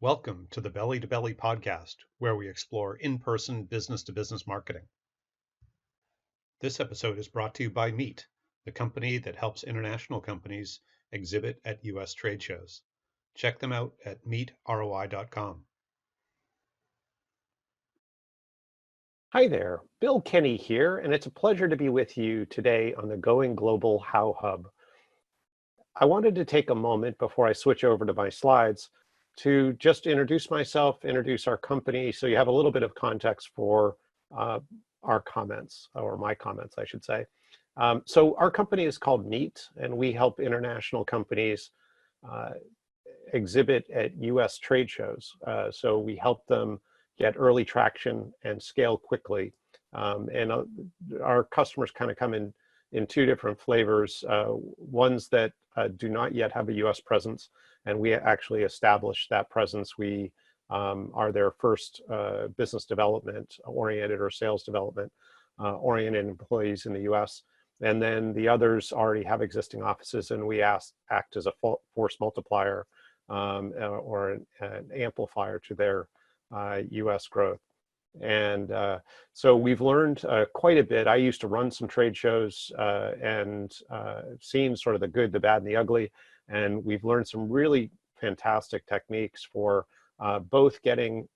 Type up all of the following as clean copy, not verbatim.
Welcome to the Belly to Belly podcast, where we explore in-person business-to-business marketing. This episode is brought to you by Meet, the company that helps international companies exhibit at US trade shows. Check them out at meetroi.com. Hi there, Bill Kenny here, and it's a pleasure to be with you today on the Going Global How Hub. I wanted to take a moment before I switch over to my slides to just introduce myself, introduce our company, so you have a little bit of context for uh, our comments, or my comments, I should say. So our company is called Meet, and we help international companies uh, exhibit at US trade shows. So we help them get early traction and scale quickly. And our customers kind of come in two different flavors, ones that do not yet have a US presence, and we actually established that presence. We are their first business development oriented or sales development oriented employees in the US. And then the others already have existing offices, and we act as a force multiplier or an amplifier to their US growth. And so we've learned quite a bit. I used to run some trade shows and seen sort of the good, the bad, and the ugly. And we've learned some really fantastic techniques for both getting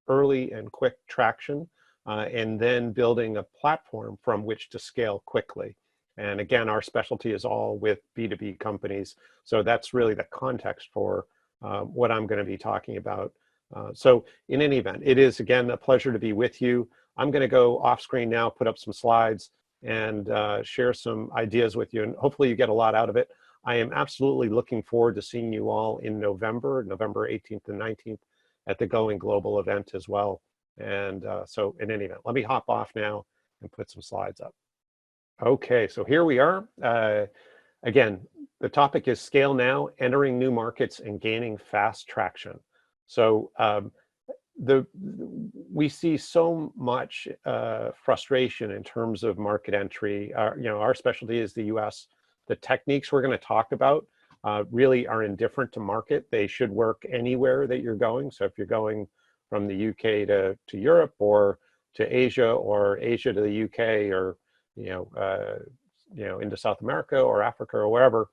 early and quick traction and then building a platform from which to scale quickly. And again, our specialty is all with B2B companies. So that's really the context for what I'm going to be talking about. So in any event, it is, again, a pleasure to be with you. I'm going to go off screen now, put up some slides, and share some ideas with you. And hopefully you get a lot out of it. I am absolutely looking forward to seeing you all in November 18th and 19th at the Going Global event as well. And so in any event, let me hop off now and put some slides up. Okay, so here we are. Again, the topic is Scale Now, Entering New Markets and Gaining Fast Traction. So we see so much frustration in terms of market entry. Our specialty is the US. The techniques we're going to talk about really are indifferent to market. They should work anywhere that you're going. So if you're going from the UK to Europe, or to Asia, or Asia to the UK, or into South America or Africa or wherever,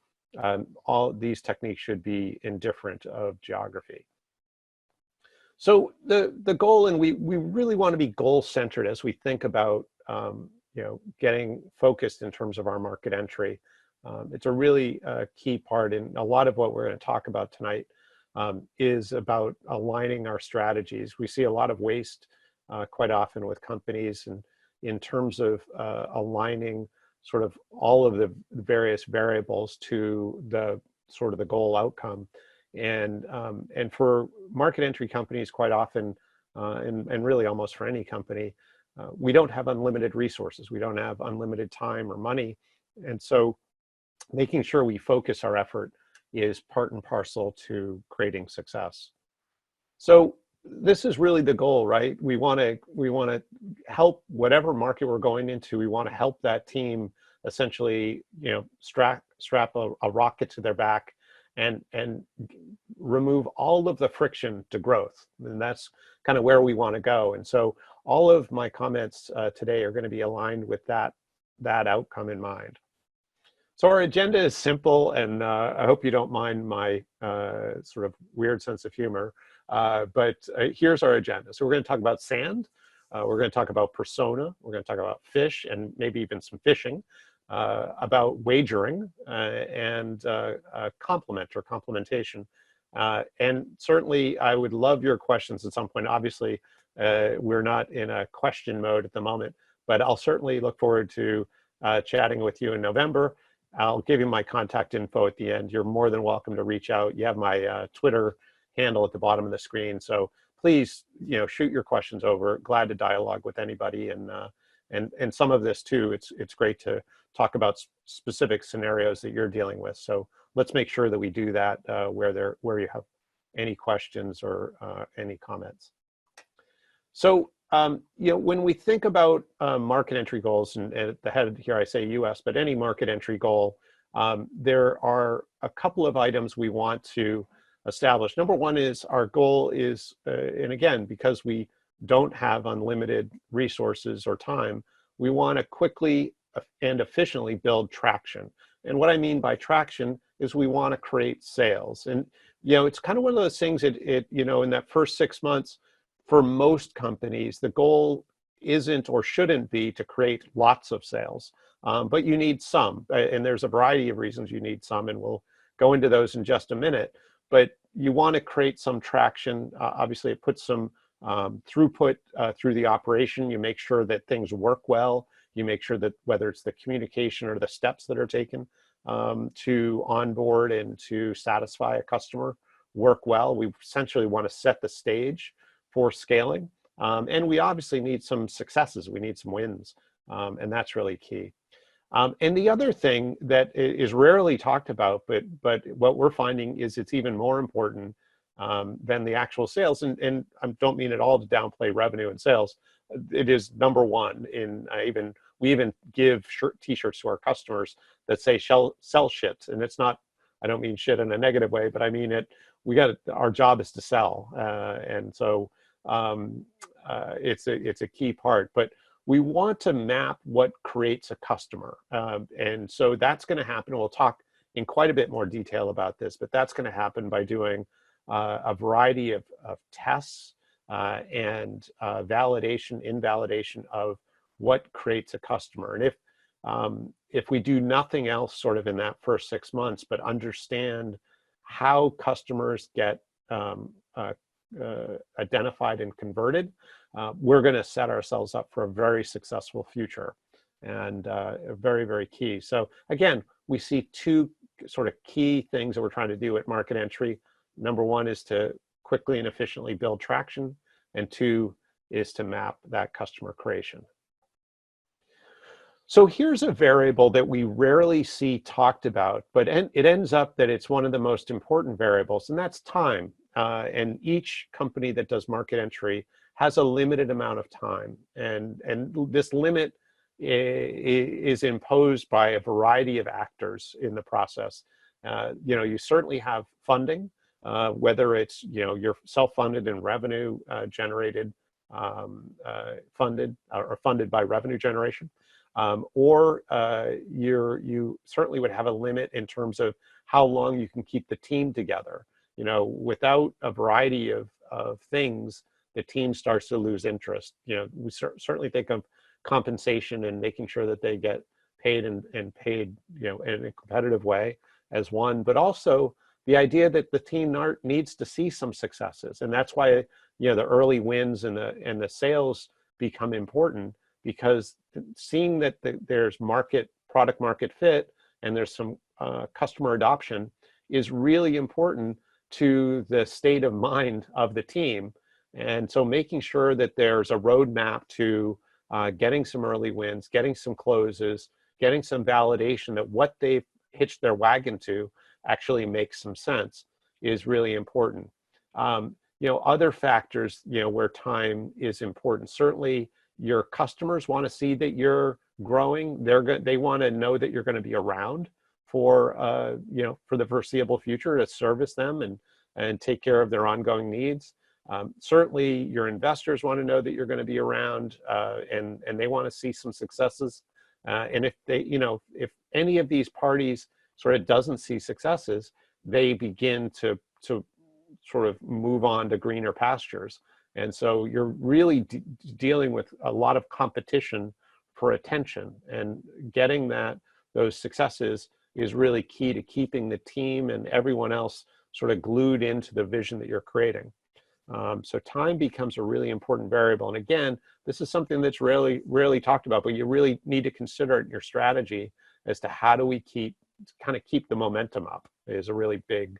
all these techniques should be indifferent of geography. So the goal, and we really want to be goal-centered as we think about getting focused in terms of our market entry. It's a really key part, and a lot of what we're going to talk about tonight is about aligning our strategies. We see a lot of waste quite often with companies, and in terms of aligning sort of all of the various variables to the sort of the goal outcome. And for market entry companies, quite often, and really almost for any company, we don't have unlimited resources. We don't have unlimited time or money. And so making sure we focus our effort is part and parcel to creating success. So this is really the goal, right? We want to help whatever market we're going into. We want to help that team essentially, strap a rocket to their back and remove all of the friction to growth. And that's kind of where we want to go. And so all of my comments today are going to be aligned with that outcome in mind. So our agenda is simple, and I hope you don't mind my sort of weird sense of humor. But here's our agenda. So we're going to talk about sand. We're going to talk about persona. We're going to talk about fish, and maybe even some fishing, about wagering, and complement or complementation. And certainly I would love your questions at some point. Obviously, we're not in a question mode at the moment, but I'll certainly look forward to chatting with you in November. I'll give you my contact info at the end. You're more than welcome to reach out. You have my Twitter handle at the bottom of the screen. So please, shoot your questions over. Glad to dialogue with anybody. And some of this too, it's great to talk about specific scenarios that you're dealing with. So let's make sure that we do that where you have any questions or any comments. So when we think about market entry goals, and at the head here I say US, but any market entry goal, there are a couple of items we want to established. Number one is our goal is, and again, because we don't have unlimited resources or time, we want to quickly and efficiently build traction. And what I mean by traction is we want to create sales. And, it's kind of one of those things that in that first 6 months, for most companies, the goal isn't or shouldn't be to create lots of sales, but you need some. And there's a variety of reasons you need some, and we'll go into those in just a minute. But you want to create some traction. Obviously, it puts some throughput through the operation. You make sure that things work well. You make sure that whether it's the communication or the steps that are taken to onboard and to satisfy a customer work well. We essentially want to set the stage for scaling. And we obviously need some successes. We need some wins. And that's really key. And the other thing that is rarely talked about, but what we're finding is it's even more important than the actual sales. And I don't mean at all to downplay revenue and sales. It is number one. We even give t-shirts to our customers that say sell shit. And it's not, I don't mean shit in a negative way, but I mean it. Our job is to sell. And so it's a key part. But we want to map what creates a customer. And so that's going to happen. We'll talk in quite a bit more detail about this, but that's going to happen by doing a variety of tests and validation, invalidation of what creates a customer. And if we do nothing else sort of in that first 6 months, but understand how customers get identified and converted, we're going to set ourselves up for a very successful future, and very, very key. So again, we see two sort of key things that we're trying to do at Market Entry. Number one is to quickly and efficiently build traction, and two is to map that customer creation. So here's a variable that we rarely see talked about, but it ends up that it's one of the most important variables, and that's time. And each company that does market entry has a limited amount of time, and this limit is imposed by a variety of actors in the process. You certainly have funding, whether it's you're self-funded and revenue generated, funded or funded by revenue generation, or you certainly would have a limit in terms of how long you can keep the team together. Without a variety of things, the team starts to lose interest. We certainly think of compensation and making sure that they get paid and paid, in a competitive way as one, but also the idea that the team needs to see some successes. And that's why, the early wins and the sales become important, because seeing that there's product market fit and there's some customer adoption is really important to the state of mind of the team. And so making sure that there's a roadmap to getting some early wins, getting some closes, getting some validation that what they've hitched their wagon to actually makes some sense is really important. Other factors, where time is important. Certainly, your customers want to see that you're growing. They want to know that you're going to be around for for the foreseeable future to service them and take care of their ongoing needs. Certainly, your investors want to know that you're going to be around, and they want to see some successes. And if if any of these parties sort of doesn't see successes, they begin to sort of move on to greener pastures. And so you're really dealing with a lot of competition for attention, and getting those successes is really key to keeping the team and everyone else sort of glued into the vision that you're creating. So time becomes a really important variable. And again, this is something that's rarely talked about, but you really need to consider it in your strategy as to how do we keep the momentum up is a really big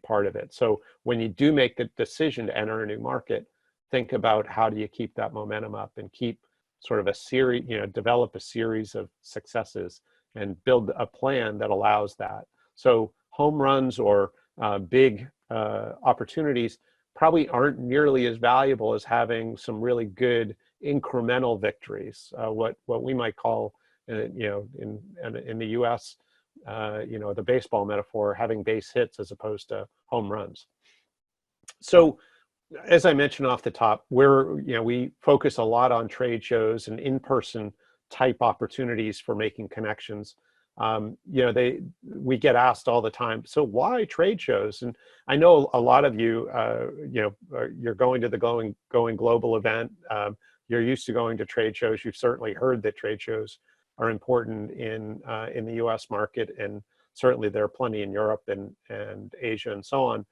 part of it. So when you do make the decision to enter a new market, think about how do you keep that momentum up and keep sort of a series, develop a series of successes and build a plan that allows that. So home runs or big opportunities probably aren't nearly as valuable as having some really good incremental victories. What we might call, in the U.S., the baseball metaphor, having base hits as opposed to home runs. So as I mentioned off the top, we focus a lot on trade shows and in-person type opportunities for making connections. We get asked all the time, so why trade shows? And I know a lot of you, you're going to the Going Global event. You're used to going to trade shows. You've certainly heard that trade shows are important in the U.S. market, and certainly there are plenty in Europe and Asia and so on.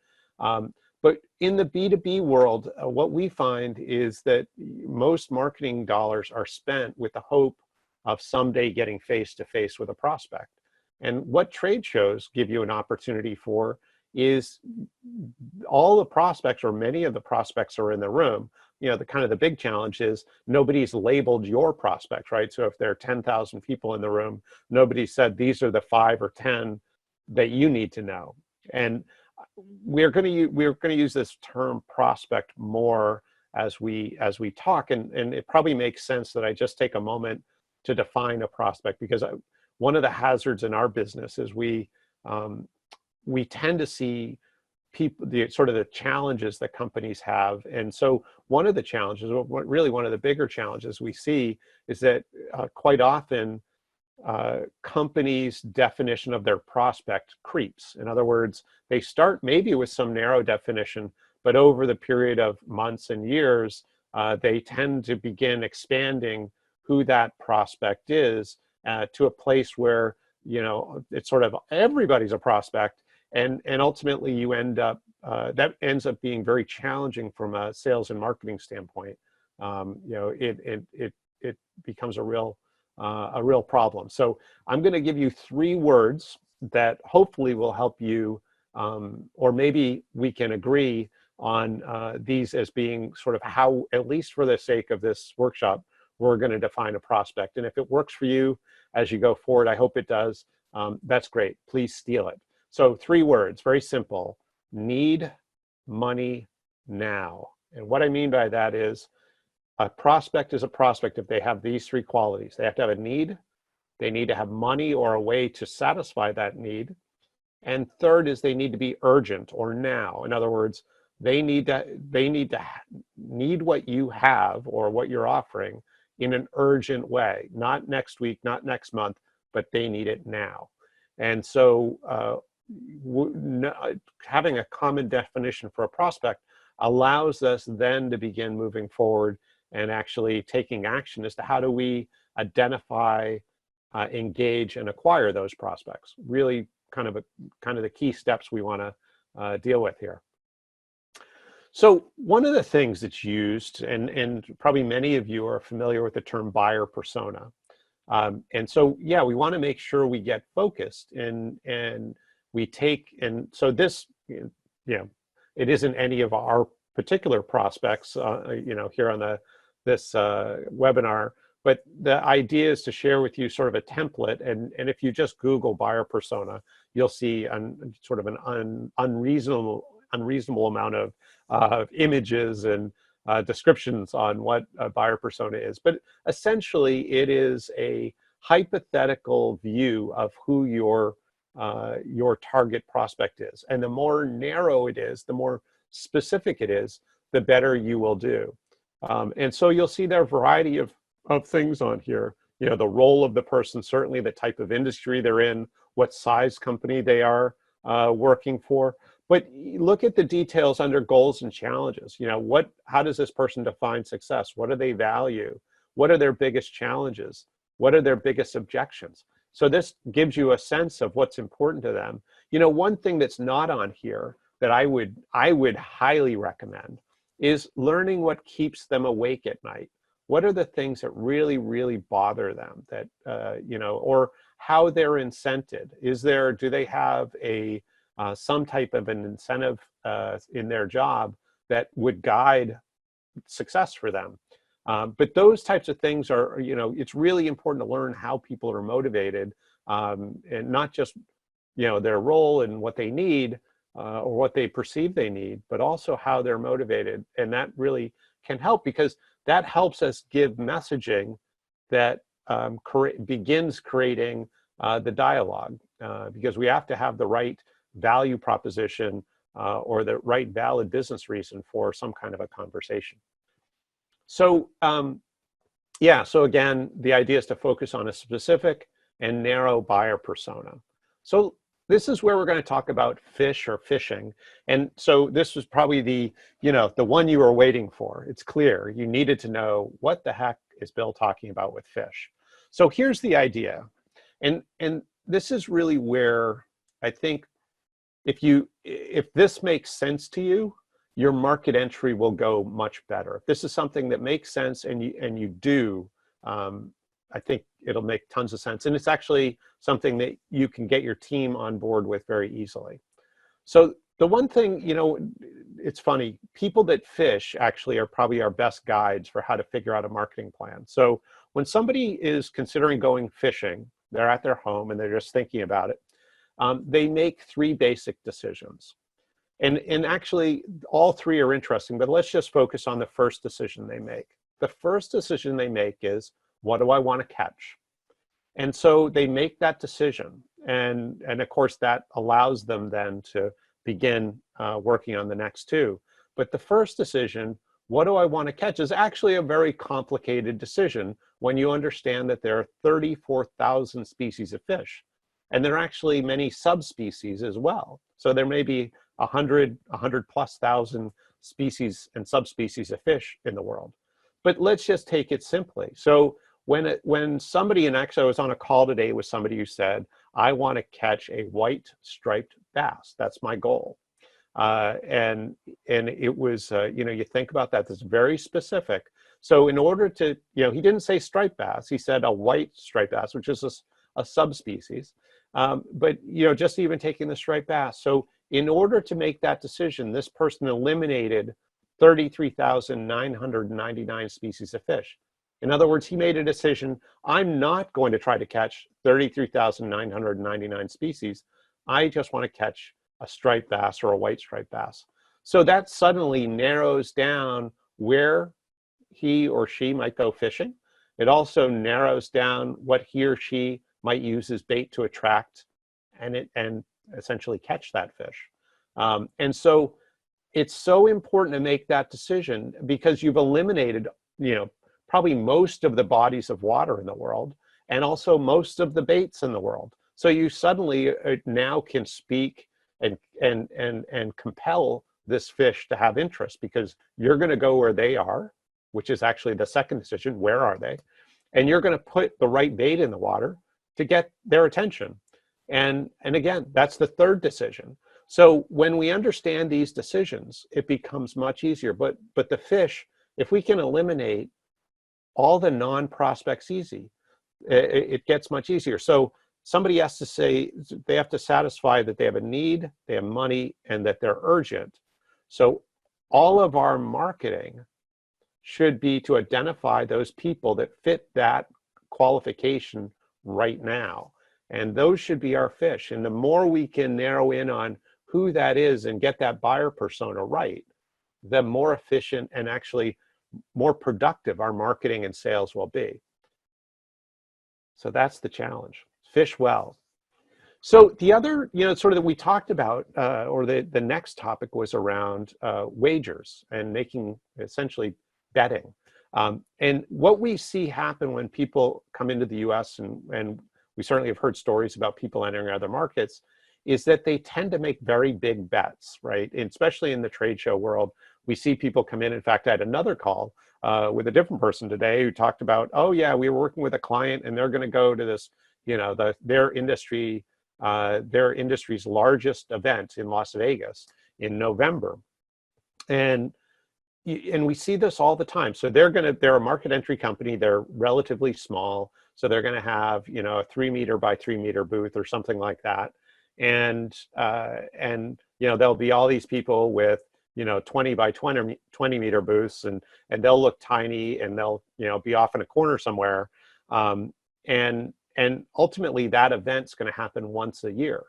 But in the B2B world, what we find is that most marketing dollars are spent with the hope of someday getting face-to-face with a prospect. And what trade shows give you an opportunity for is all the prospects, or many of the prospects, are in the room. The big challenge is nobody's labeled your prospects, right? So if there are 10,000 people in the room, nobody said these are the 5 or 10 that you need to know. And we're going to use this term prospect more as we talk, and it probably makes sense that I just take a moment to define a prospect, because one of the hazards in our business is we tend to see the challenges that companies have. And so one of the challenges, really one of the bigger challenges we see, is that quite often companies' definition of their prospect creeps. In other words, they start maybe with some narrow definition, but over the period of months and years, they tend to begin expanding who that prospect is to a place where it's sort of everybody's a prospect, and ultimately you end up that ends up being very challenging from a sales and marketing standpoint. It becomes a real problem. So I'm going to give you 3 words that hopefully will help you, or maybe we can agree on these as being sort of how, at least for the sake of this workshop, we're going to define a prospect. And if it works for you as you go forward, I hope it does. That's great. Please steal it. So 3 words, very simple: need, money, now. And what I mean by that is, a prospect is a prospect if they have these 3 qualities. They have to have a need, they need to have money or a way to satisfy that need, and third is they need to be urgent or now. In other words, they need what you have or what you're offering in an urgent way, not next week, not next month, but they need it now. And so having a common definition for a prospect allows us then to begin moving forward and actually taking action as to how do we identify, engage, and acquire those prospects. Really kind of the key steps we want to deal with here. So one of the things that's used, and probably many of you are familiar with the term buyer persona. And so, yeah, we want to make sure we get focused and we take, and so this, it isn't any of our particular prospects, here on this webinar, but the idea is to share with you sort of a template, and if you just Google buyer persona, you'll see sort of an unreasonable amount of images and descriptions on what a buyer persona is. But essentially, it is a hypothetical view of who your target prospect is. And the more narrow it is, the more specific it is, the better you will do. And so you'll see there are a variety of things on here. The role of the person, certainly the type of industry they're in, what size company they are working for. But look at the details under goals and challenges. How does this person define success? What do they value? What are their biggest challenges? What are their biggest objections? So this gives you a sense of what's important to them. One thing that's not on here that I would highly recommend is learning what keeps them awake at night. What are the things that really, really bother them, that, or how they're incented? Do they have some type of an incentive in their job that would guide success for them? But those types of things are, it's really important to learn how people are motivated, and not just, their role and what they need, or what they perceive they need, but also how they're motivated. And that really can help, because that helps us give messaging that begins creating the dialogue. because we have to have the right value proposition or the right valid business reason for some kind of a conversation. So yeah, so again, the idea is to focus on a specific and narrow buyer persona. So this is where we're going to talk about fish or fishing. And so this was probably the one you were waiting for. It's clear you needed to know, what the heck is Bill talking about with fish? So here's the idea. And this is really where I think if this makes sense to you, your market entry will go much better. If this is something that makes sense and you do, I think it'll make tons of sense. And it's actually something that you can get your team on board with very easily. So the one thing, it's funny, people that fish actually are probably our best guides for how to figure out a marketing plan. So when somebody is considering going fishing, they're at their home and they're just thinking about it, they make three basic decisions. And actually, all three are interesting, but let's just focus on the first decision they make. The first decision they make is, what do I want to catch? And so they make that decision. And of course, that allows them then to begin working on the next two. But the first decision, what do I want to catch, is actually a very complicated decision when you understand that there are 34,000 species of fish. And there are actually many subspecies as well. So there may be 100 plus thousand species and subspecies of fish in the world. But let's just take it simply. So when somebody, and actually I was on a call today with somebody who said, I want to catch a white striped bass. That's my goal. And it was, you think about that, that's very specific. So in order to, he didn't say striped bass, he said a white striped bass, which is a subspecies. But, just even taking the striped bass. So in order to make that decision, this person eliminated 33,999 species of fish. In other words, he made a decision, I'm not going to try to catch 33,999 species. I just want to catch a striped bass or a white striped bass. So that suddenly narrows down where he or she might go fishing. It also narrows down what he or she might use as bait to attract and essentially catch that fish. And so it's so important to make that decision, because you've eliminated, probably most of the bodies of water in the world, and also most of the baits in the world. So you suddenly now can speak and compel this fish to have interest, because you're going to go where they are, which is actually the second decision, where are they? And you're going to put the right bait in the water to get their attention. And again, that's the third decision. So when we understand these decisions, it becomes much easier. But the fish, if we can eliminate all the non-prospects easy, it gets much easier. So somebody has to say, they have to satisfy that they have a need, they have money, and that they're urgent. So all of our marketing should be to identify those people that fit that qualification right now. And those should be our fish. And the more we can narrow in on who that is and get that buyer persona right, the more efficient and actually more productive our marketing and sales will be. So that's the challenge. Fish well. So the other, sort of that we talked about, or the next topic was around wagers and making, essentially betting. And what we see happen when people come into the US, and we certainly have heard stories about people entering other markets, is that they tend to make very big bets, right? And especially in the trade show world, we see people come in. In fact, I had another call with a different person today who talked about, oh yeah, we were working with a client and they're going to go to this, their industry's largest event in Las Vegas in November. And we see this all the time. So they're a market entry company. They're relatively small. So they're going to have, a 3 meter by 3 meter booth or something like that. And there'll be all these people with, 20 by 20 meter booths, and they'll look tiny, and they'll, be off in a corner somewhere. And ultimately that event's going to happen once a year.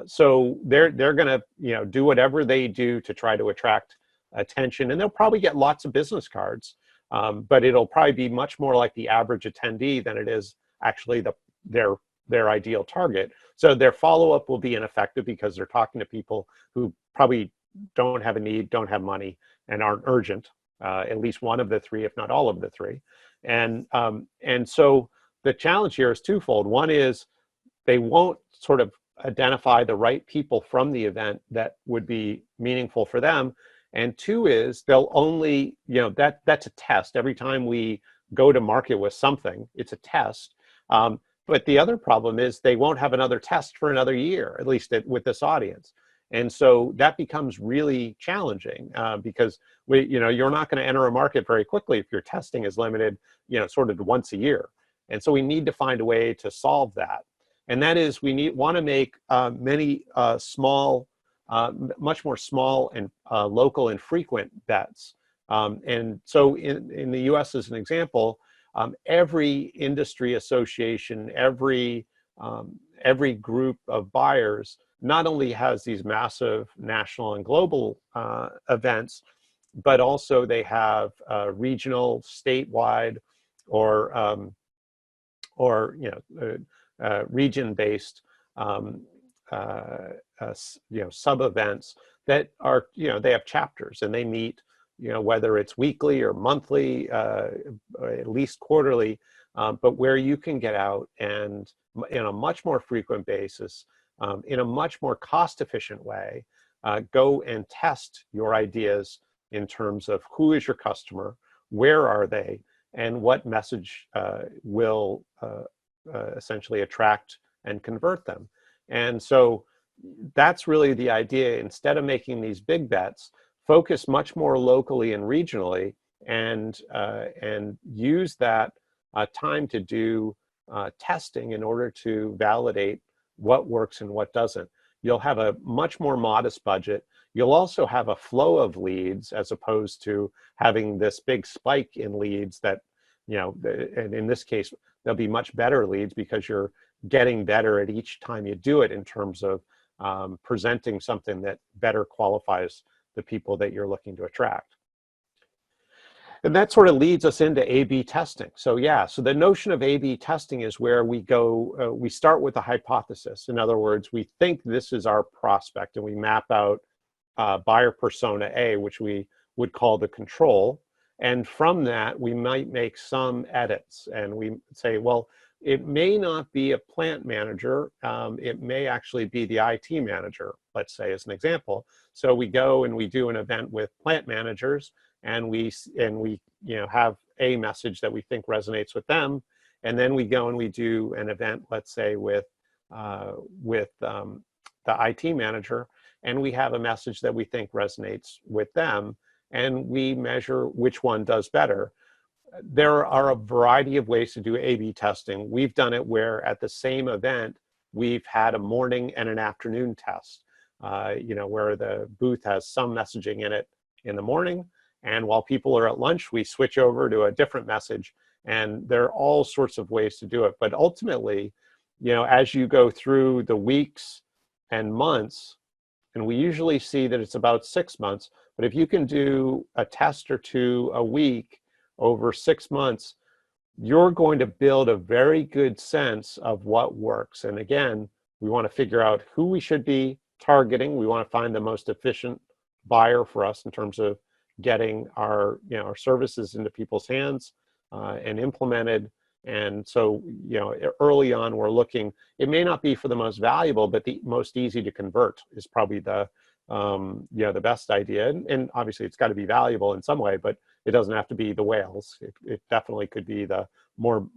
So they're going to, do whatever they do to try to attract attention, and they'll probably get lots of business cards, but it'll probably be much more like the average attendee than it is actually their their ideal target. So their follow-up will be ineffective because they're talking to people who probably don't have a need, don't have money, and aren't urgent, at least one of the three, if not all of the three. And so the challenge here is twofold. One is they won't sort of identify the right people from the event that would be meaningful for them. And two is they'll only, that's a test. Every time we go to market with something, it's a test. But the other problem is they won't have another test for another year, at least with this audience. And so that becomes really challenging because you're not going to enter a market very quickly if your testing is limited, sort of once a year. And so we need to find a way to solve that. And that is we want to make many small, much more small and local and frequent bets. And so in the US, as an example, every industry association, every group of buyers not only has these massive national and global events, but also they have regional, latewide, or region-based sub-events that are, they have chapters and they meet, whether it's weekly or monthly, or at least quarterly, but where you can get out and in a much more frequent basis, in a much more cost-efficient way, go and test your ideas in terms of who is your customer, where are they, and what message will essentially attract and convert them. And so that's really the idea. Instead of making these big bets, focus much more locally and regionally, and use that time to do testing in order to validate what works and what doesn't. You'll have a much more modest budget. You'll also have a flow of leads as opposed to having this big spike in leads that, and in this case, there'll be much better leads because you're getting better at each time you do it in terms of presenting something that better qualifies the people that you're looking to attract. And that sort of leads us into A/B testing. So so the notion of A/B testing is where we go, we start with a hypothesis. In other words, we think this is our prospect and we map out buyer persona A, which we would call the control. And from that, we might make some edits and we say, well, it may not be a plant manager. It may actually be the IT manager, let's say, as an example. So we go and we do an event with plant managers, and we have a message that we think resonates with them, and then we go and we do an event, let's say, with the IT manager, and we have a message that we think resonates with them, and we measure which one does better. There are a variety of ways to do A/B testing. We've done it where at the same event, we've had a morning and an afternoon test, where the booth has some messaging in it in the morning, and while people are at lunch, we switch over to a different message. And there are all sorts of ways to do it. But ultimately, as you go through the weeks and months, and we usually see that it's about 6 months, but if you can do a test or two a week over 6 months, you're going to build a very good sense of what works. And again, we want to figure out who we should be targeting. We want to find the most efficient buyer for us in terms of getting our services into people's hands and implemented. And so early on we're looking, it may not be for the most valuable, but the most easy to convert is probably the best idea. And obviously it's got to be valuable in some way, but it doesn't have to be the whales. It definitely could be the more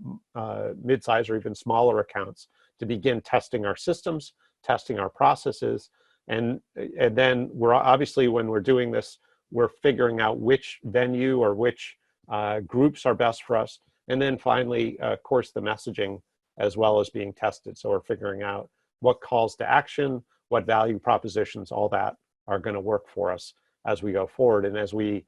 mid-size or even smaller accounts to begin testing our systems, testing our processes. And then we're obviously, when we're doing this, we're figuring out which venue or which groups are best for us. And then finally, of course, the messaging as well as being tested. So we're figuring out what calls to action, what value propositions, all that are going to work for us as we go forward. And as we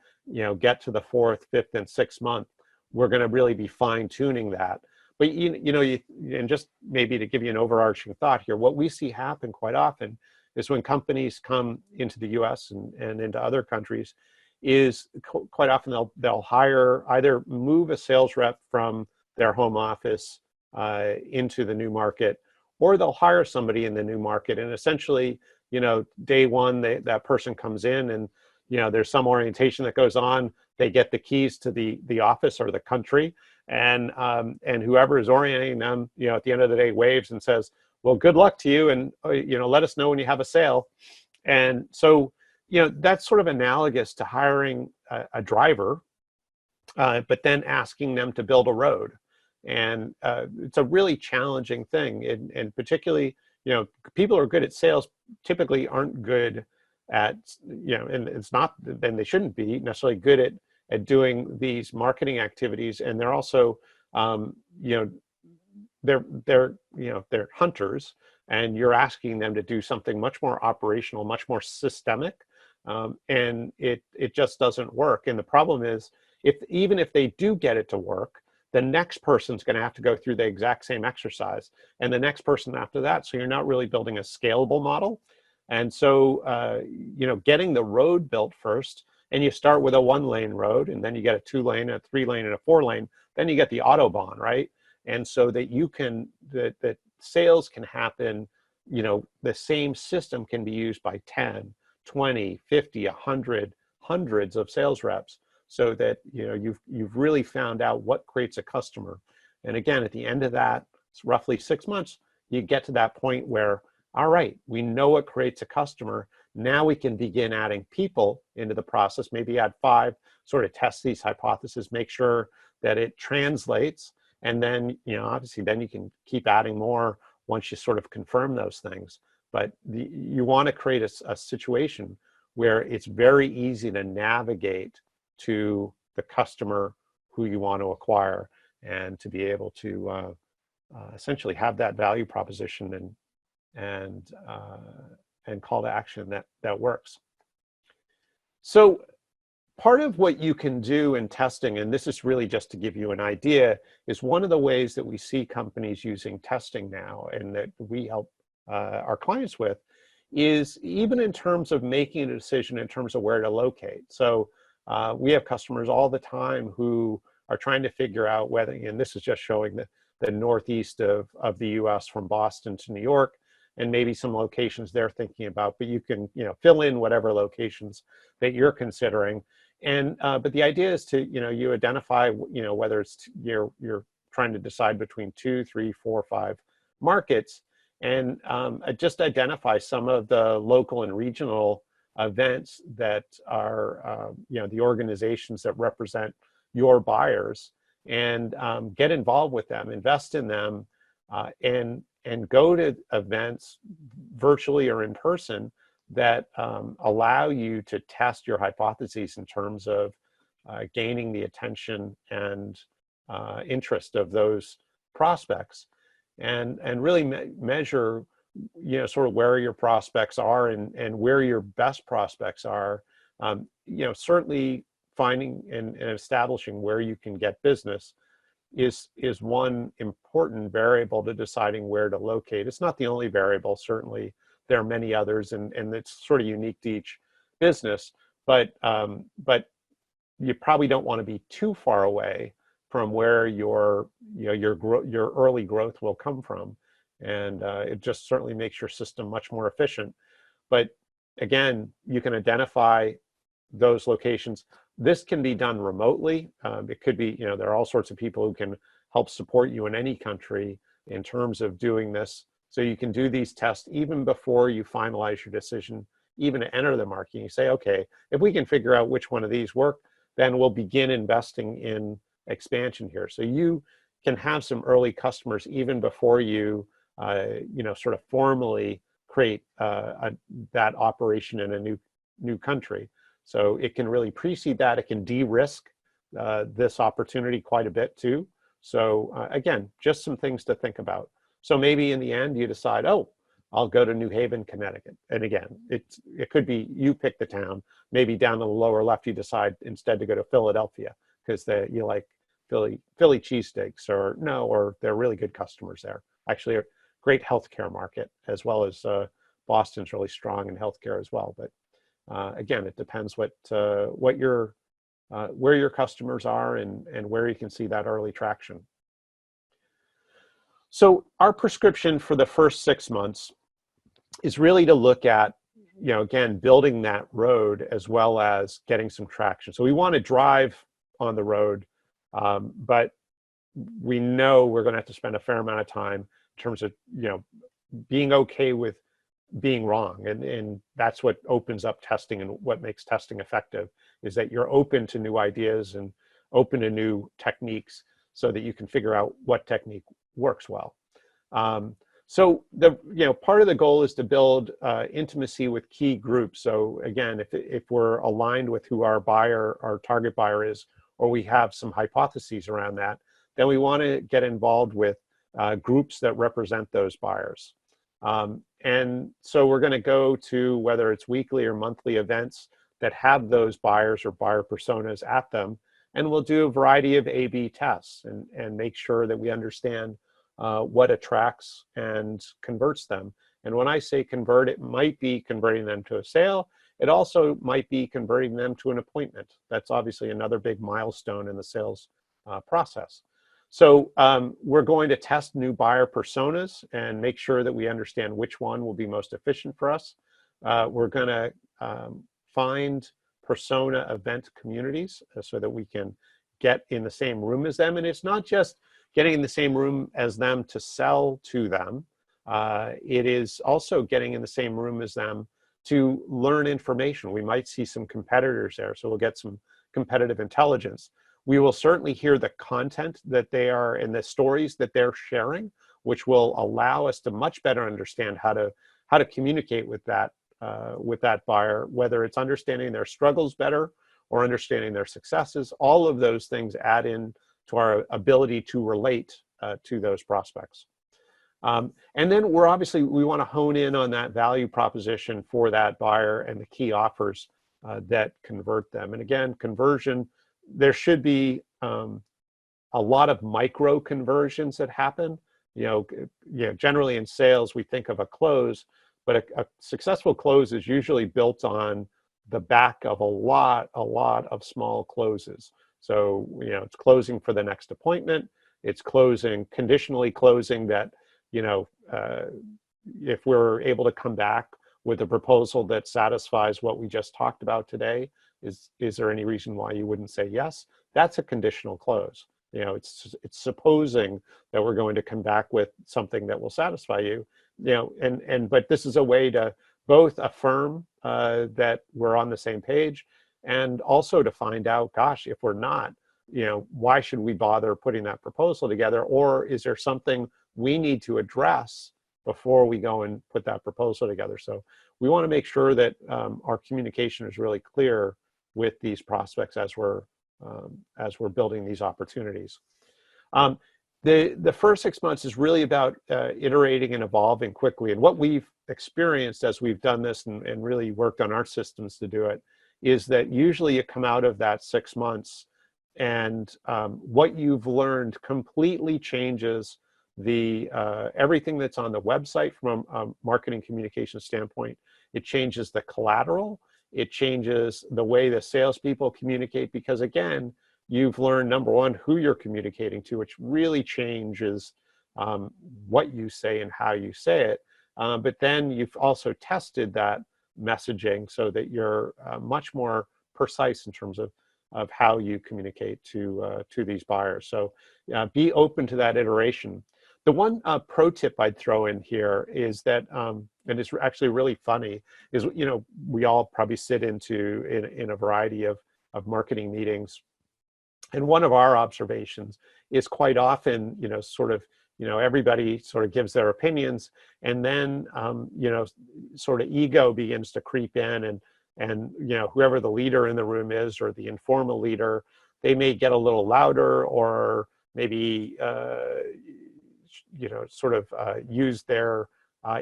get to the 4th, 5th, and 6th month, we're going to really be fine tuning that. But and just maybe to give you an overarching thought here, what we see happen quite often is when companies come into the US and into other countries, is quite often they'll hire, either move a sales rep from their home office into the new market, or they'll hire somebody in the new market. And essentially, day one, that person comes in and, there's some orientation that goes on. They get the keys to the office or the country, and whoever is orienting them, at the end of the day, waves and says, well, good luck to you, and let us know when you have a sale. And so, that's sort of analogous to hiring a driver, but then asking them to build a road. And it's a really challenging thing. And particularly, people who are good at sales typically aren't good at, and it's not, then they shouldn't be necessarily good at doing these marketing activities. And they're also, they're hunters, and you're asking them to do something much more operational, much more systemic, and it just doesn't work. And the problem is, even if they do get it to work, the next person's going to have to go through the exact same exercise, and the next person after that. So you're not really building a scalable model. And so, getting the road built first, and you start with a 1-lane road, and then you get a 2-lane, a 3-lane, and a 4-lane. Then you get the Autobahn, right? And so that that sales can happen, the same system can be used by 10, 20, 50, 100, hundreds of sales reps, so that you've really found out what creates a customer. And again, at the end of that, it's roughly 6 months, you get to that point where, all right, we know what creates a customer. Now we can begin adding people into the process, maybe add 5, sort of test these hypotheses, make sure that it translates. And then, obviously, then you can keep adding more once you sort of confirm those things. But you want to create a situation where it's very easy to navigate to the customer who you want to acquire, and to be able to essentially have that value proposition and call to action that works. So part of what you can do in testing, and this is really just to give you an idea, is one of the ways that we see companies using testing now, and that we help our clients with, is even in terms of making a decision in terms of where to locate. So we have customers all the time who are trying to figure out whether, and this is just showing the northeast of the US from Boston to New York, and maybe some locations they're thinking about, but you can fill in whatever locations that you're considering. And but the idea is to you identify whether it's you're trying to decide between 2, 3, 4, 5 markets, and just identify some of the local and regional events that are the organizations that represent your buyers, and get involved with them, invest in them, and go to events virtually or in person that allow you to test your hypotheses in terms of gaining the attention and interest of those prospects, and really measure sort of where your prospects are, and where your best prospects are. Certainly finding and establishing where you can get business is one important variable to deciding where to locate. It's not the only variable. Certainly there are many others, and it's sort of unique to each business, but you probably don't want to be too far away from where your early growth will come from. And it just certainly makes your system much more efficient. But again, you can identify those locations. This can be done remotely. It could be, there are all sorts of people who can help support you in any country in terms of doing this. So you can do these tests even before you finalize your decision, even to enter the market. You say, okay, if we can figure out which one of these work, then we'll begin investing in expansion here. So you can have some early customers even before you, sort of formally create that operation in a new country. So it can really precede that. It can de-risk this opportunity quite a bit too. So again, just some things to think about. So maybe in the end you decide, oh, I'll go to New Haven, Connecticut. And again, it could be you pick the town. Maybe down in the lower left you decide instead to go to Philadelphia because you like Philly cheesesteaks, or they're really good customers there. Actually, a great healthcare market, as well as Boston's really strong in healthcare as well. But again, it depends where your customers are, and where you can see that early traction. So our prescription for the first 6 months is really to look at, again, building that road as well as getting some traction. So we want to drive on the road, but we know we're going to have to spend a fair amount of time in terms of, being okay with being wrong. And that's what opens up testing, and what makes testing effective is that you're open to new ideas and open to new techniques so that you can figure out what technique works well. So part of the goal is to build intimacy with key groups. So again, if we're aligned with who our target buyer is, or we have some hypotheses around that, then we want to get involved with groups that represent those buyers. And so we're going to go to, whether it's weekly or monthly events that have those buyers or buyer personas at them, and we'll do a variety of A/B tests and make sure that we understand what attracts and converts them. And when I say convert, it might be converting them to a sale. It also might be converting them to an appointment. That's obviously another big milestone in the sales process. So we're going to test new buyer personas and make sure that we understand which one will be most efficient for us. We're going to find persona event communities so that we can get in the same room as them. And it's not just getting in the same room as them to sell to them. It is also getting in the same room as them to learn information. We might see some competitors there, so we'll get some competitive intelligence. We will certainly hear the content that they are and the stories that they're sharing, which will allow us to much better understand how to communicate with that buyer, whether it's understanding their struggles better or understanding their successes. All of those things add in to our ability to relate to those prospects. And then we want to hone in on that value proposition for that buyer and the key offers that convert them. And again, conversion, there should be a lot of micro conversions that happen. Generally in sales, we think of a close, but a successful close is usually built on the back of a lot of small closes. So, it's closing for the next appointment. It's conditionally closing that, if we're able to come back with a proposal that satisfies what we just talked about today, is there any reason why you wouldn't say yes? That's a conditional close. It's supposing that we're going to come back with something that will satisfy you, but this is a way to both affirm that we're on the same page, and also to find out, gosh, if we're not, why should we bother putting that proposal together? Or is there something we need to address before we go and put that proposal together? So we want to make sure that our communication is really clear with these prospects as we're building these opportunities. The first 6 months is really about iterating and evolving quickly. And what we've experienced as we've done this and really worked on our systems to do it is that usually you come out of that 6 months and what you've learned completely changes everything that's on the website from a marketing communication standpoint. It changes the collateral. It changes the way the salespeople communicate, because again, you've learned, number one, who you're communicating to, which really changes what you say and how you say it. But then you've also tested that messaging so that you're much more precise in terms of how you communicate to these buyers. So be open to that iteration. The one pro tip I'd throw in here is that, and it's actually really funny, is we all probably sit in a variety of marketing meetings, and one of our observations is quite often everybody sort of gives their opinions, and then sort of ego begins to creep in, and whoever the leader in the room is, or the informal leader, they may get a little louder, or maybe use their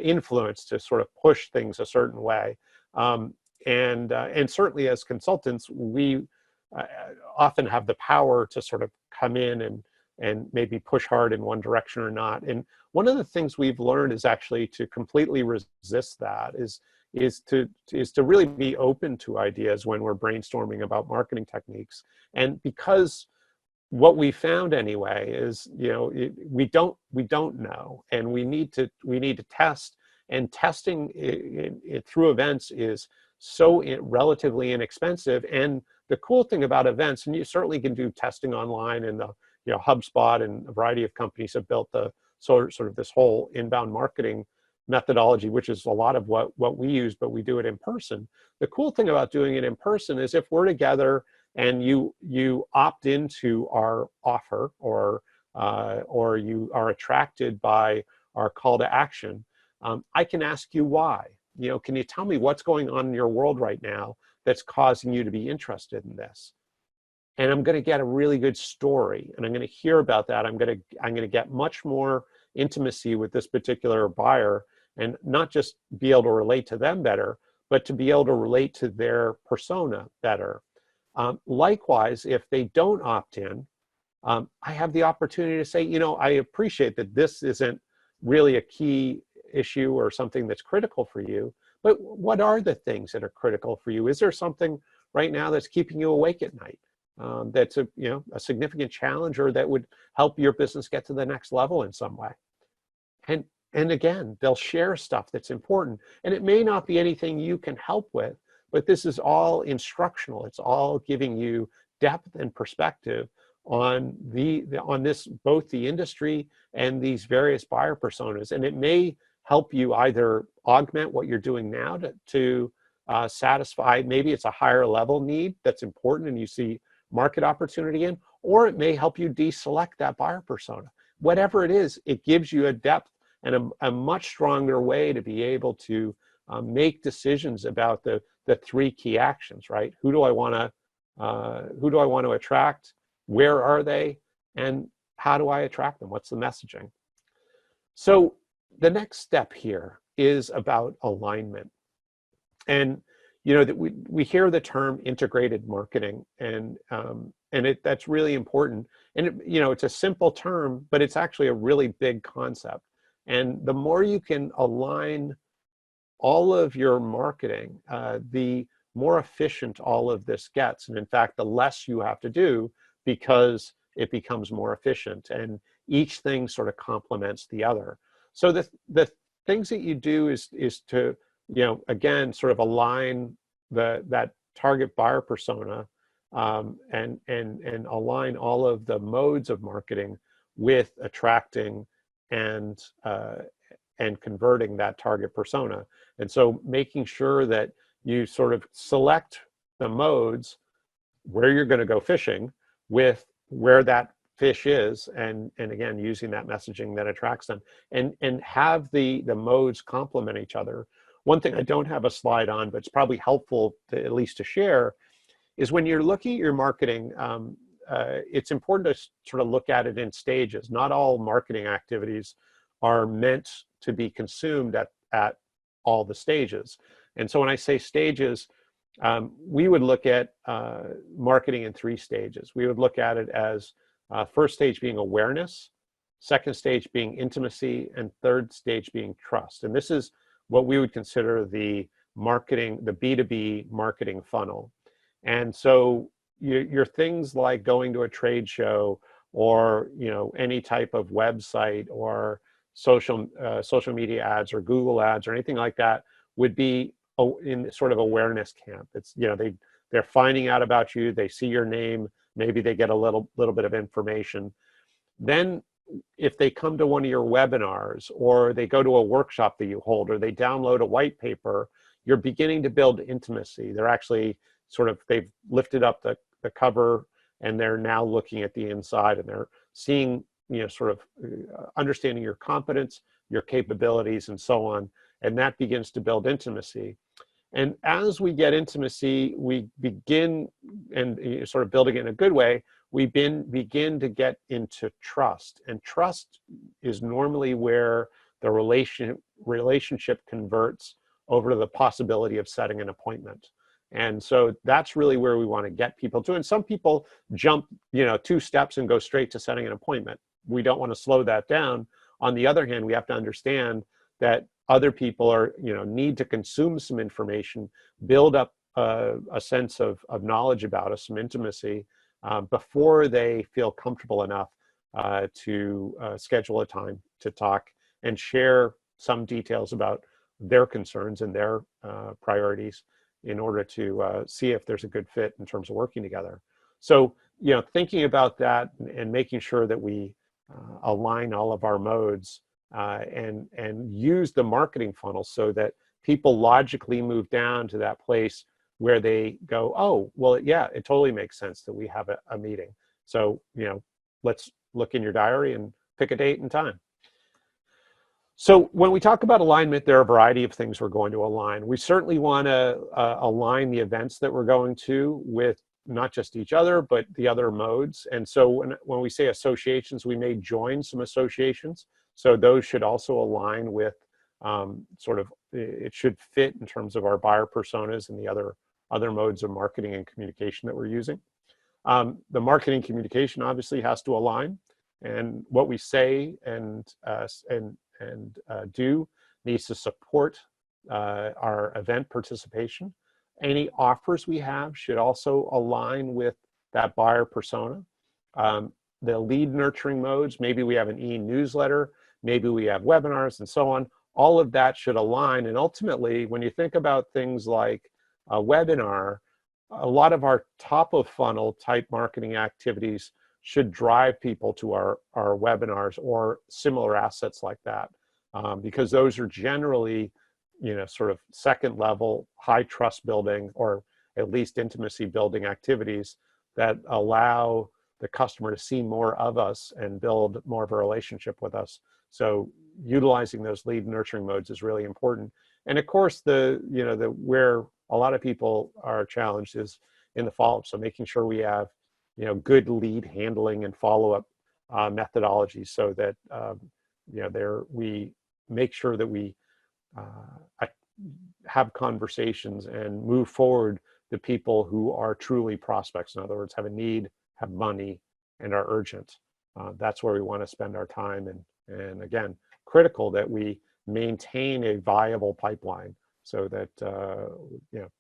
influence to sort of push things a certain way. And certainly as consultants, we often have the power to sort of come in and maybe push hard in one direction or not. And one of the things we've learned is actually to completely resist that, is to really be open to ideas when we're brainstorming about marketing techniques. And because what we found anyway is, we don't know, and we need to test. And testing it through events is so relatively inexpensive. And the cool thing about events, and you certainly can do testing online, and HubSpot and a variety of companies have built the sort of this whole inbound marketing methodology, which is a lot of what we use, but we do it in person. The cool thing about doing it in person is if we're together and you opt into our offer, or you are attracted by our call to action, I can ask you why. Can you tell me what's going on in your world right now that's causing you to be interested in this? And I'm going to get a really good story, and I'm going to hear about that. I'm going to get much more intimacy with this particular buyer, and not just be able to relate to them better, but to be able to relate to their persona better. Likewise, if they don't opt in, I have the opportunity to say, I appreciate that this isn't really a key issue or something that's critical for you, but what are the things that are critical for you? Is there something right now that's keeping you awake at night? That's a significant challenge, or that would help your business get to the next level in some way. And again, they'll share stuff that's important, and it may not be anything you can help with, but this is all instructional. It's all giving you depth and perspective on this, both the industry and these various buyer personas. And it may help you either augment what you're doing now to satisfy, maybe it's a higher level need that's important and you see market opportunity in, or it may help you deselect that buyer persona. Whatever it is, it gives you a depth and a much stronger way to be able to make decisions about the three key actions, right? Who do I want to attract? Where are they? And how do I attract them? What's the messaging? So the next step here is about alignment. And that we hear the term integrated marketing, and that's really important. And it's a simple term, but it's actually a really big concept. And the more you can align all of your marketing, the more efficient all of this gets. And in fact, the less you have to do, because it becomes more efficient, and each thing sort of complements the other. So the things that you do is to, again, sort of align that target buyer persona, and align all of the modes of marketing with attracting and converting that target persona. And so making sure that you sort of select the modes where you're going to go fishing with where that fish is, and again, using that messaging that attracts them, and have the modes complement each other. One thing I don't have a slide on, but it's probably helpful to at least to share, is when you're looking at your marketing, it's important to sort of look at it in stages. Not all marketing activities are meant to be consumed at all the stages. And so when I say stages, we would look at marketing in 3 stages. We would look at it as first stage being awareness, second stage being intimacy, and third stage being trust. And this is what we would consider the marketing, the B2B marketing funnel. And so your things like going to a trade show, or any type of website, or social media ads, or Google ads, or anything like that, would be in sort of awareness camp. It's they're finding out about you, they see your name, maybe they get a little bit of information. Then if they come to one of your webinars, or they go to a workshop that you hold, or they download a white paper, you're beginning to build intimacy. They're actually they've lifted up the cover, and they're now looking at the inside, and they're seeing, understanding your competence, your capabilities, and so on. And that begins to build intimacy. And as we get intimacy, we begin, and sort of building it in a good way, we begin to get into trust. And trust is normally where the relationship converts over to the possibility of setting an appointment. And so that's really where we want to get people to. And some people jump, 2 steps and go straight to setting an appointment. We don't want to slow that down. On the other hand, we have to understand that other people need to consume some information, build up a sense of knowledge about us, some intimacy, before they feel comfortable enough to schedule a time to talk and share some details about their concerns and their priorities in order to see if there's a good fit in terms of working together. So, thinking about that and making sure that we align all of our modes and use the marketing funnel so that people logically move down to that place where they go, oh, well, yeah, it totally makes sense that we have a meeting. So, let's look in your diary and pick a date and time. So when we talk about alignment, there are a variety of things we're going to align. We certainly want to align the events that we're going to with not just each other, but the other modes. And so when we say associations, we may join some associations. So those should also align with it should fit in terms of our buyer personas and the other modes of marketing and communication that we're using. The marketing communication obviously has to align, and what we say and do needs to support our event participation. Any offers we have should also align with that buyer persona. The lead nurturing modes, maybe we have an e-newsletter, maybe we have webinars and so on. All of that should align. And ultimately, when you think about things like a webinar, a lot of our top of funnel type marketing activities should drive people to our webinars or similar assets like that, because those are generally, sort of second level, high trust building, or at least intimacy building activities that allow the customer to see more of us and build more of a relationship with us. So utilizing those lead nurturing modes is really important. And of course, where a lot of people are challenged is in the follow-up. So making sure we have, good lead handling and follow-up methodologies so that, we make sure that we have conversations and move forward the people who are truly prospects. In other words, have a need, have money, and are urgent. That's where we want to spend our time. And again, critical that we maintain a viable pipeline so that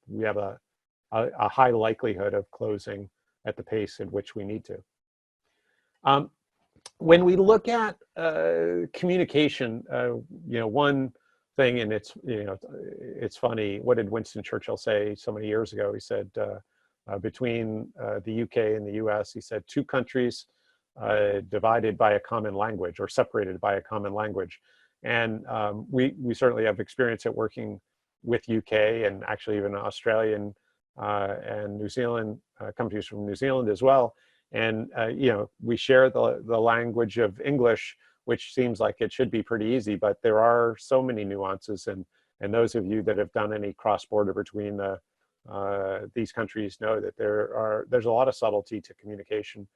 we have a high likelihood of closing at the pace in which we need to. When we look at communication, one thing, and it's funny, what did Winston Churchill say so many years ago? He said, between the UK and the US, he said, two countries divided by a common language or separated by a common language. And we certainly have experience at working with UK and actually even Australia and New Zealand, companies from New Zealand as well. And we share the language of English, which seems like it should be pretty easy, but there are so many nuances. And those of you that have done any cross-border between these countries know that there's a lot of subtlety to communication.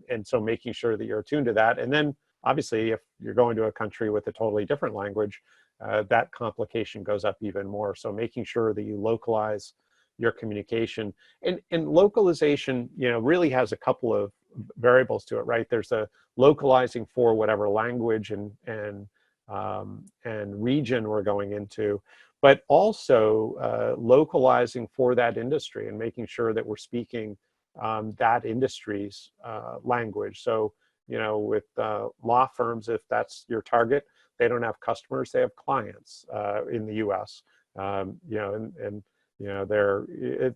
And so making sure that you're attuned to that. And then obviously, if you're going to a country with a totally different language, that complication goes up even more. So making sure that you localize your communication, and localization, really has a couple of variables to it, right? There's a localizing for whatever language and region we're going into, but also localizing for that industry and making sure that we're speaking that industry's language. So, with law firms, if that's your target, they don't have customers, they have clients in the U.S. There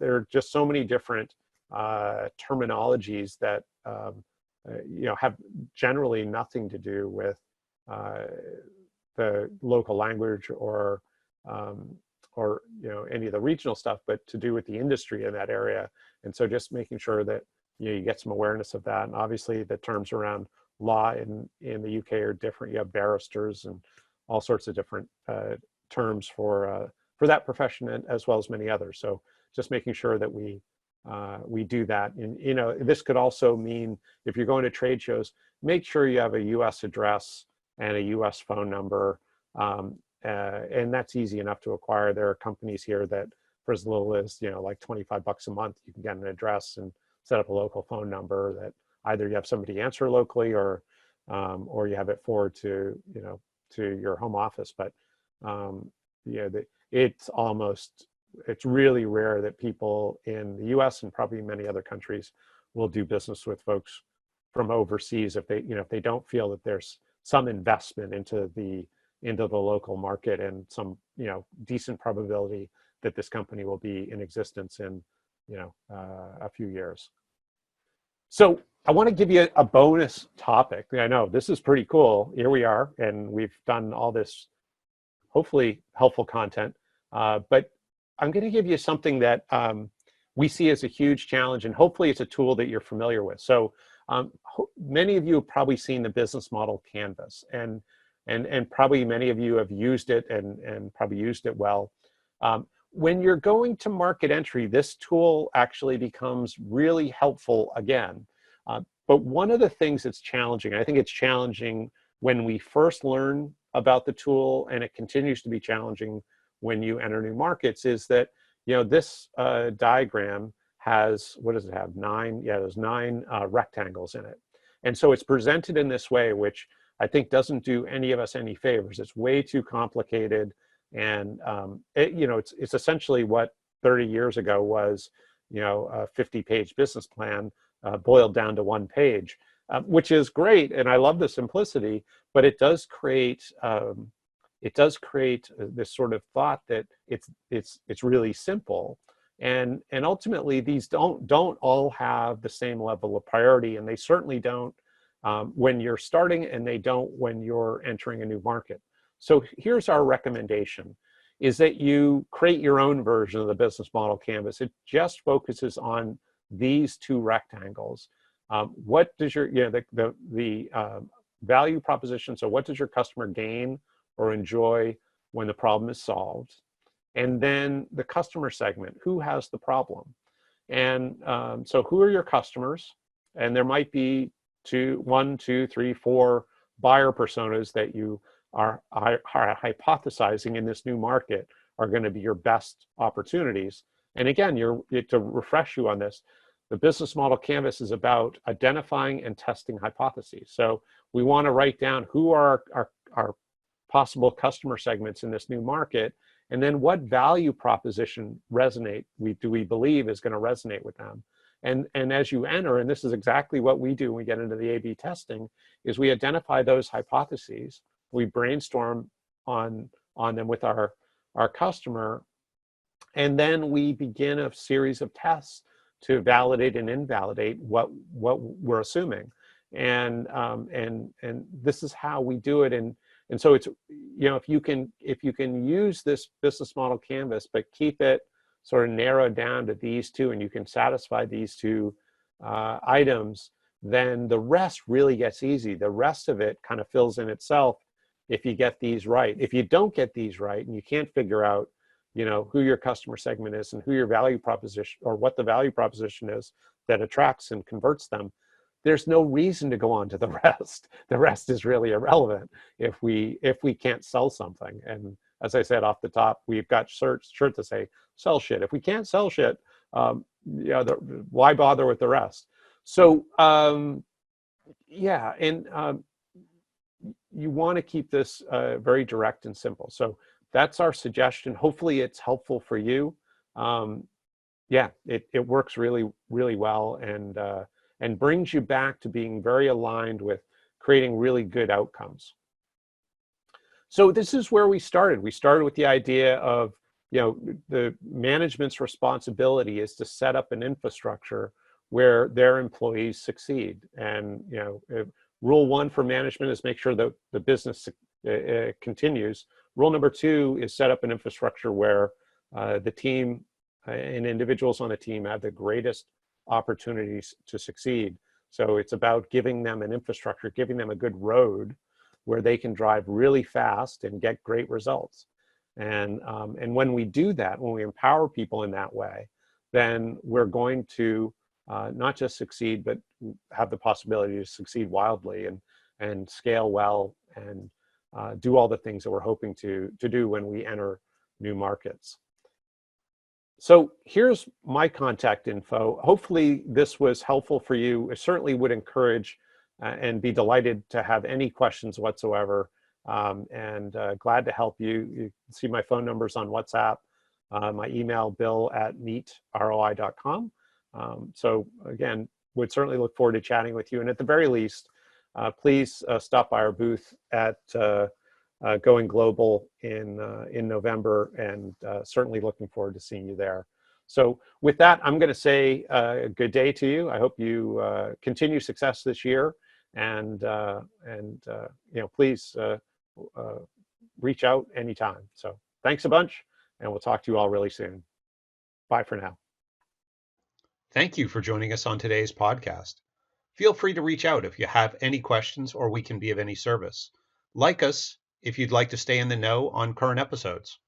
are just so many different terminologies that have generally nothing to do with the local language or any of the regional stuff, but to do with the industry in that area. And so just making sure that you get some awareness of that. And obviously the terms around law in the UK are different. You have barristers and all sorts of different terms for that profession, as well as many others. So just making sure that we do that. And this could also mean, if you're going to trade shows, make sure you have a US address and a US phone number. And that's easy enough to acquire. There are companies here that, for as little as like $25 a month, you can get an address and set up a local phone number that either you have somebody answer locally or you have it forward to your home office. But it's really rare that people in the US and probably many other countries will do business with folks from overseas if they, if they don't feel that there's some investment into the local market and some, decent probability that this company will be in existence in, a few years. So I want to give you a bonus topic. I know this is pretty cool. Here we are, and we've done all this hopefully helpful content, but I'm going to give you something that we see as a huge challenge, and hopefully it's a tool that you're familiar with. So many of you have probably seen the business model canvas, and probably many of you have used it and probably used it well. When you're going to market entry, this tool actually becomes really helpful again. But one of the things that's challenging, I think it's challenging when we first learn about the tool, and it continues to be challenging when you enter new markets, is that, this diagram has, what does it have? There's 9 rectangles in it. And so it's presented in this way, which I think doesn't do any of us any favors. It's way too complicated. And it's essentially what 30 years ago was, a 50-page business plan boiled down to 1 page, which is great, and I love the simplicity. But it does create this sort of thought that it's really simple, and ultimately these don't all have the same level of priority, and they certainly don't when you're starting, and they don't when you're entering a new market. So here's our recommendation, is that you create your own version of the business model canvas. It just focuses on these 2 rectangles. What does your, the value proposition, so what does your customer gain or enjoy when the problem is solved? And then the customer segment, who has the problem? And so who are your customers? And there might be 1, 2, 3, 4 buyer personas that you are hypothesizing in this new market are going to be your best opportunities. And again, to refresh you on this, the business model canvas is about identifying and testing hypotheses. So we want to write down who are our possible customer segments in this new market, and then what value proposition do we believe is going to resonate with them. And as you enter, and this is exactly what we do when we get into the A/B testing, is we identify those hypotheses, we brainstorm on them with our customer, and then we begin a series of tests to validate and invalidate what we're assuming. And this is how we do it. And so it's, if you can use this business model canvas, but keep it sort of narrowed down to these 2, and you can satisfy these 2 items, then the rest really gets easy. The rest of it kind of fills in itself if you get these right. If you don't get these right, and you can't figure out, who your customer segment is and who your value proposition, or what the value proposition is that attracts and converts them, there's no reason to go on to the rest. The rest is really irrelevant if we can't sell something. And as I said off the top, we've got shirts that say "sell shit." If we can't sell shit, why bother with the rest? So you want to keep this very direct and simple. So that's our suggestion. Hopefully it's helpful for you. It works really, really well, and brings you back to being very aligned with creating really good outcomes. So this is where we started. We started with the idea of, the management's responsibility is to set up an infrastructure where their employees succeed. And, rule 1 for management is make sure that the business continues. Rule number 2 is set up an infrastructure where the team and individuals on the team have the greatest opportunities to succeed. So it's about giving them an infrastructure, giving them a good road where they can drive really fast and get great results. And when we do that, when we empower people in that way, then we're going to not just succeed, but have the possibility to succeed wildly and scale well and do all the things that we're hoping to do when we enter new markets. So here's my contact info. Hopefully this was helpful for you. I certainly would encourage and be delighted to have any questions whatsoever, and glad to help you. You can see my phone numbers on WhatsApp, my email, bill@meetroi.com. So again, would certainly look forward to chatting with you. And at the very least, please stop by our booth at Going Global in November, and certainly looking forward to seeing you there. So with that, I'm going to say good day to you. I hope you continue success this year, and please reach out anytime. So thanks a bunch, and we'll talk to you all really soon. Bye for now. Thank you for joining us on today's podcast. Feel free to reach out if you have any questions or we can be of any service. Like us if you'd like to stay in the know on current episodes.